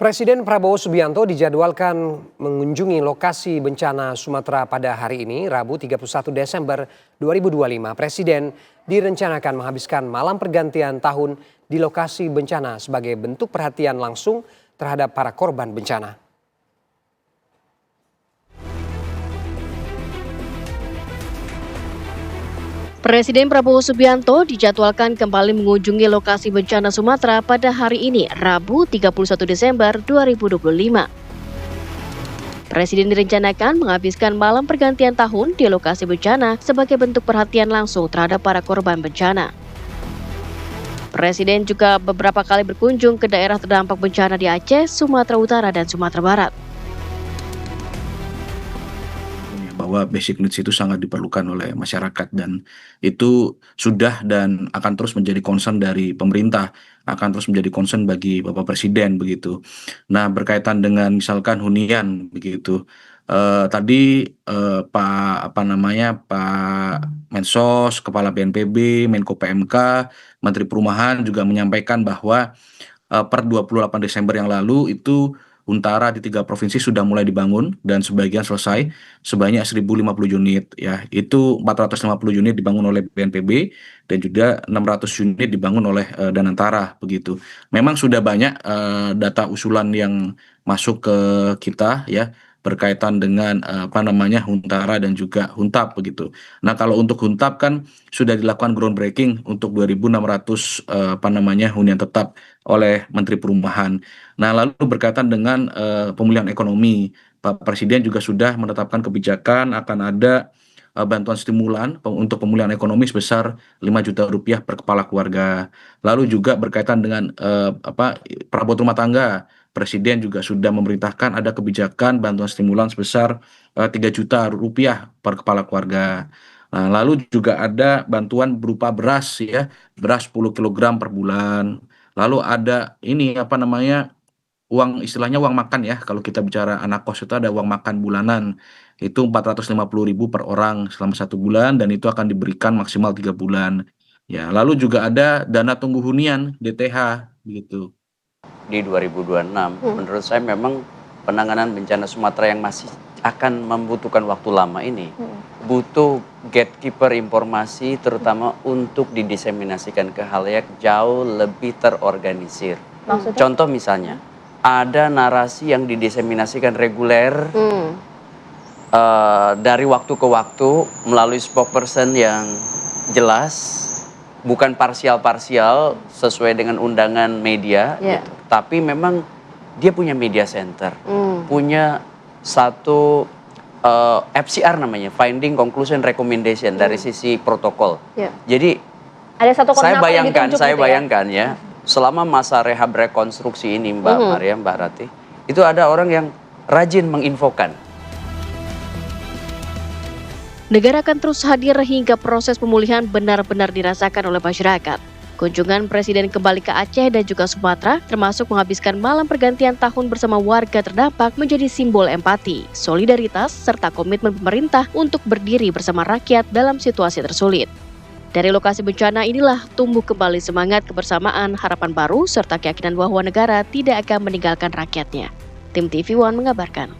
Presiden Prabowo Subianto dijadwalkan mengunjungi lokasi bencana Sumatera pada hari ini, Rabu 31 Desember 2025. Presiden direncanakan menghabiskan malam pergantian tahun di lokasi bencana sebagai bentuk perhatian langsung terhadap para korban bencana. Presiden Prabowo Subianto dijadwalkan kembali mengunjungi lokasi bencana Sumatera pada hari ini, Rabu 31 Desember 2025. Presiden direncanakan menghabiskan malam pergantian tahun di lokasi bencana sebagai bentuk perhatian langsung terhadap para korban bencana. Presiden juga beberapa kali berkunjung ke daerah terdampak bencana di Aceh, Sumatera Utara, dan Sumatera Barat. Bahwa basic needs itu sangat diperlukan oleh masyarakat dan itu sudah dan akan terus menjadi concern dari pemerintah, akan terus menjadi concern bagi Bapak Presiden begitu. Nah, berkaitan dengan misalkan hunian begitu. Tadi Pak Mensos, Kepala BNPB, Menko PMK, Menteri Perumahan juga menyampaikan bahwa per 28 Desember yang lalu itu Huntara di 3 provinsi sudah mulai dibangun dan sebagian selesai sebanyak 1.050 unit ya. Itu 450 unit dibangun oleh BNPB dan juga 600 unit dibangun oleh Danantara begitu. Memang sudah banyak data usulan yang masuk ke kita ya berkaitan dengan Huntara dan juga Huntap begitu. Nah, kalau untuk Huntap kan sudah dilakukan groundbreaking untuk 2.600 hunian tetap oleh Menteri Perumahan. Nah, lalu berkaitan dengan pemulihan ekonomi, Pak Presiden juga sudah menetapkan kebijakan akan ada bantuan stimulan untuk pemulihan ekonomi sebesar 5 juta rupiah per kepala keluarga. Lalu juga berkaitan dengan perabot rumah tangga, Presiden juga sudah memerintahkan ada kebijakan bantuan stimulan sebesar 3 juta rupiah per kepala keluarga. Nah, lalu juga ada bantuan berupa beras ya, beras 10 kilogram per bulan. Lalu ada ini uang istilahnya uang makan ya, kalau kita bicara anak kos itu ada uang makan bulanan, itu 450.000 per orang selama 1 bulan dan itu akan diberikan maksimal 3 bulan. Ya, lalu juga ada dana tunggu hunian DTH gitu. Di 2026, menurut saya memang penanganan bencana Sumatera yang masih akan membutuhkan waktu lama ini butuh gatekeeper informasi terutama untuk didiseminasikan ke khalayak jauh lebih terorganisir. Maksudnya? Contoh misalnya, ada narasi yang didiseminasikan reguler dari waktu ke waktu melalui spokesperson yang jelas, bukan parsial-parsial sesuai dengan undangan media, gitu. Tapi memang dia punya media center, punya satu FCR namanya, Finding Conclusion Recommendation dari sisi protokol. Jadi ada satu saya bayangkan ya, selama masa rehab rekonstruksi ini Mbak Maria, Mbak Rati, itu ada orang yang rajin menginfokan. Negara akan terus hadir hingga proses pemulihan benar-benar dirasakan oleh masyarakat. Kunjungan Presiden kembali ke Aceh dan juga Sumatera, termasuk menghabiskan malam pergantian tahun bersama warga terdampak menjadi simbol empati, solidaritas, serta komitmen pemerintah untuk berdiri bersama rakyat dalam situasi tersulit. Dari lokasi bencana inilah tumbuh kembali semangat kebersamaan, harapan baru, serta keyakinan bahwa negara tidak akan meninggalkan rakyatnya. Tim TV One mengabarkan.